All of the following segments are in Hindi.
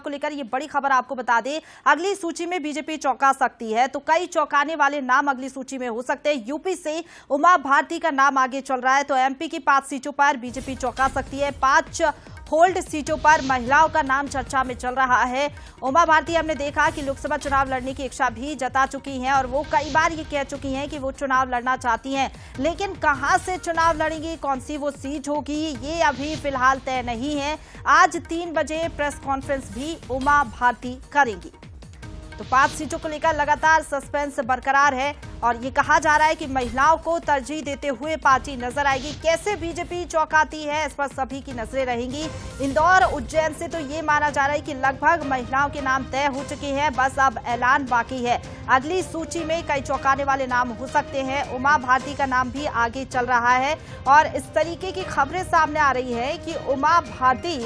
को लेकर ये बड़ी खबर आपको बता दें, अगली सूची में बीजेपी चौंका सकती है। तो कई चौंकाने वाले नाम अगली सूची में हो सकते हैं। यूपी से उमा भारती का नाम आगे चल रहा है, तो एमपी की 5 सीटों पर बीजेपी चौंका सकती है। 5 होल्ड सीटों पर महिलाओं का नाम चर्चा में चल रहा है। उमा भारती हमने देखा कि लोकसभा चुनाव लड़ने की इच्छा भी जता चुकी हैं और वो कई बार ये कह चुकी हैं कि वो चुनाव लड़ना चाहती हैं, लेकिन कहां से चुनाव लड़ेंगी, कौन सी वो सीट होगी, ये अभी फिलहाल तय नहीं है। आज 3 बजे प्रेस कॉन्फ्रेंस भी उमा भारती करेंगी। तो 5 सीटों को लेकर लगातार सस्पेंस बरकरार है और ये कहा जा रहा है कि महिलाओं को तरजीह देते हुए पार्टी नजर आएगी। कैसे बीजेपी चौंकाती है, इस पर सभी की नजरें रहेंगी। इंदौर उज्जैन से तो ये माना जा रहा है कि लगभग महिलाओं के नाम तय हो चुके हैं, बस अब ऐलान बाकी है। अगली सूची में कई चौंकाने वाले नाम हो सकते हैं। उमा भारती का नाम भी आगे चल रहा है और इस तरीके की खबरें सामने आ रही है कि उमा भारती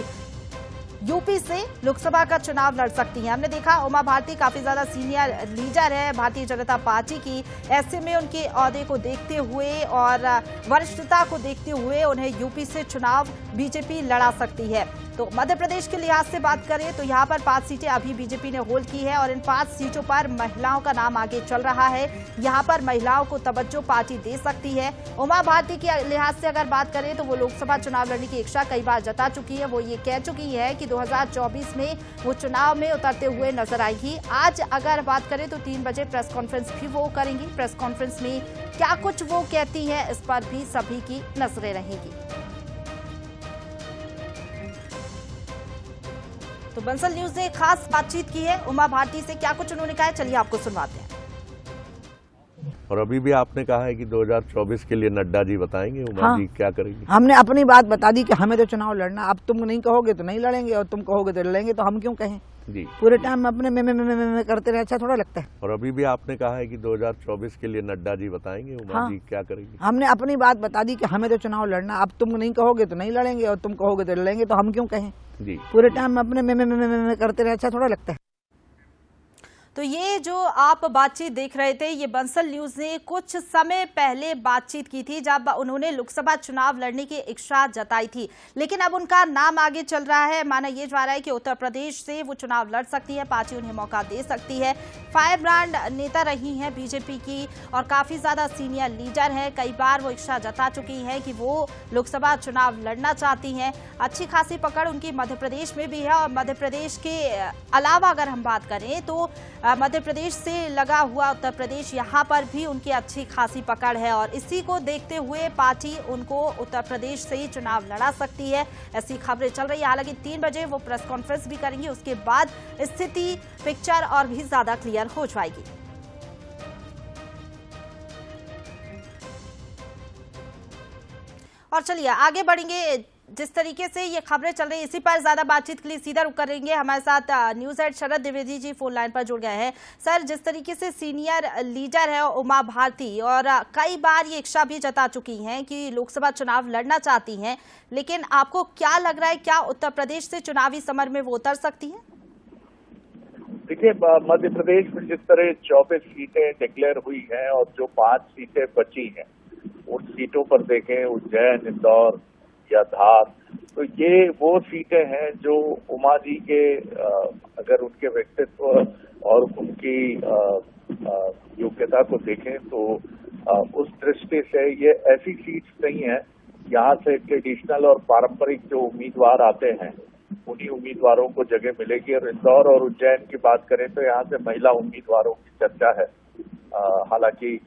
यूपी से लोकसभा का चुनाव लड़ सकती हैं। हमने देखा उमा भारती काफी ज्यादा सीनियर लीडर है भारतीय जनता पार्टी की, ऐसे में उनके ओहदे को देखते हुए और वरिष्ठता को देखते हुए उन्हें यूपी से चुनाव बीजेपी लड़ा सकती है। तो मध्य प्रदेश के लिहाज से बात करें तो यहाँ पर 5 सीटें अभी बीजेपी ने होल्ड की है और इन 5 सीटों पर महिलाओं का नाम आगे चल रहा है। यहाँ पर महिलाओं को तवज्जो पार्टी दे सकती है। उमा भारती के लिहाज से अगर बात करें तो वो लोकसभा चुनाव लड़ने की इच्छा कई बार जता चुकी है। वो ये कह चुकी है कि 2024 में वो चुनाव में उतरते हुए नजर आएगी। आज अगर बात करें तो 3 बजे प्रेस कॉन्फ्रेंस भी वो करेंगी। प्रेस कॉन्फ्रेंस में क्या कुछ वो कहती है, इस पर भी सभी की नजरें रहेंगी। तो बंसल न्यूज ने खास बातचीत की है उमा भारती से, क्या कुछ उन्होंने कहा है, चलिए आपको सुनवाते हैं। और अभी भी आपने कहा है कि 2024 के लिए नड्डा जी बताएंगे उमा जी क्या करेंगी। हमने अपनी बात बता दी कि हमें तो चुनाव लड़ना, अब तुम नहीं कहोगे तो नहीं लड़ेंगे और तुम कहोगे तो लड़ेंगे, तो हम क्यों कहें जी। पूरे टाइम अपने में करते रहे, अच्छा थोड़ा लगता है। और अभी भी आपने कहा है कि 2024 के लिए नड्डा जी बताएंगे उमा जी क्या करेंगी। हमने अपनी बात बता दी कि हमें तो चुनाव लड़ना, अब तुम नहीं कहोगे तो नहीं लड़ेंगे और तुम कहोगे तो लड़ेंगे, तो हम क्यों कहें जी। पूरे टाइम अपने में करते रहे, अच्छा थोड़ा लगता है। तो ये जो आप बातचीत देख रहे थे, ये बंसल न्यूज ने कुछ समय पहले बातचीत की थी जब उन्होंने लोकसभा चुनाव लड़ने की इच्छा जताई थी, लेकिन अब उनका नाम आगे चल रहा है। माना यह जा रहा है कि उत्तर प्रदेश से वो चुनाव लड़ सकती है, पार्टी उन्हें मौका दे सकती है। फायर ब्रांड नेता रही हैं बीजेपी की और काफी ज्यादा सीनियर लीडर है। कई बार वो इच्छा जता चुकी है कि वो लोकसभा चुनाव लड़ना चाहती हैं। अच्छी खासी पकड़ उनकी मध्य प्रदेश में भी है और मध्य प्रदेश के अलावा अगर हम बात करें तो मध्य प्रदेश से लगा हुआ उत्तर प्रदेश, यहाँ पर भी उनकी अच्छी खासी पकड़ है और इसी को देखते हुए पार्टी उनको उत्तर प्रदेश से ही चुनाव लड़ा सकती है, ऐसी खबरें चल रही है। हालांकि 3 बजे वो प्रेस कॉन्फ्रेंस भी करेंगी, उसके बाद स्थिति पिक्चर और भी ज्यादा क्लियर हो जाएगी। और चलिए आगे बढ़ेंगे। जिस तरीके से ये खबरें चल रही है, इसी पर ज्यादा बातचीत के लिए सीधा रुख करेंगे। हमारे साथ न्यूज हेड शरद द्विवेदी जी फोन लाइन पर जुड़ गए हैं। सर, जिस तरीके से सीनियर लीडर है उमा भारती और कई बार ये इच्छा भी जता चुकी हैं कि लोकसभा चुनाव लड़ना चाहती हैं, लेकिन आपको क्या लग रहा है, क्या उत्तर प्रदेश से चुनावी समर में वो उतर सकती है? देखिए, मध्य प्रदेश में जिस तरह 24 सीटें डिक्लेयर हुई हैं और जो 5 सीटें बची हैं, उन सीटों पर देखें उज्जैन, इंदौर या धार, तो ये वो सीटें हैं जो उमा जी के अगर उनके व्यक्तित्व और उनकी योग्यता को देखें तो उस दृष्टि से ये ऐसी सीट्स नहीं है। यहाँ से ट्रेडिशनल और पारंपरिक जो उम्मीदवार आते हैं उन्हीं उम्मीदवारों को जगह मिलेगी। और इंदौर और उज्जैन की बात करें तो यहाँ से महिला उम्मीदवारों की चर्चा है। हालांकि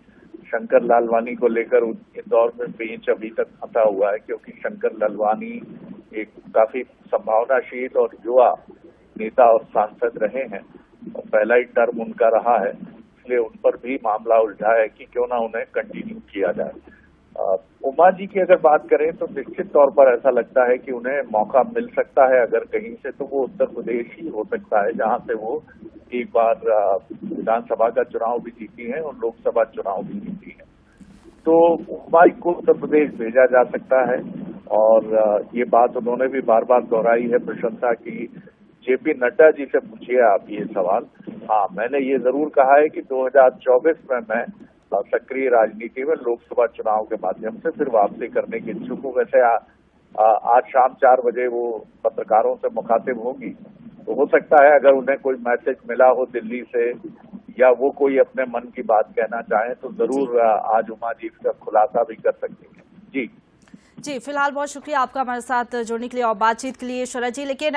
शंकर लालवानी को लेकर इंदौर में पेंच अभी तक फंसा हुआ है, क्योंकि शंकर लालवानी एक काफी संभावनाशील और युवा नेता और सांसद रहे हैं और पहला ही टर्म उनका रहा है, इसलिए उन पर भी मामला उलझा है कि क्यों ना उन्हें कंटिन्यू किया जाए। उमा जी की अगर बात करें तो निश्चित तौर पर ऐसा लगता है कि उन्हें मौका मिल सकता है अगर कहीं से, तो वो उत्तर प्रदेश ही हो सकता है, जहां से वो एक बार विधानसभा का चुनाव भी जीती हैं और लोकसभा चुनाव भी जीती हैं। तो उमा जी को उत्तर प्रदेश भेजा जा सकता है और ये बात उन्होंने भी बार बार दोहराई है, प्रशंसा की। जेपी नड्डा जी से पूछिए आप ये सवाल। हाँ, मैंने ये जरूर कहा है कि 2024 में मैं सक्रिय राजनीति में लोकसभा चुनाव के माध्यम से फिर वापसी करने के इच्छुक हूँ। वैसे आज शाम 4 बजे वो पत्रकारों से मुखातिब होगी तो हो सकता है अगर उन्हें कोई मैसेज मिला हो दिल्ली से या वो कोई अपने मन की बात कहना चाहें तो जरूर आज उमा जी इसका खुलासा भी कर सकती हैं। जी फिलहाल बहुत शुक्रिया आपका हमारे साथ जुड़ने के लिए और बातचीत के लिए शरद जी। लेकिन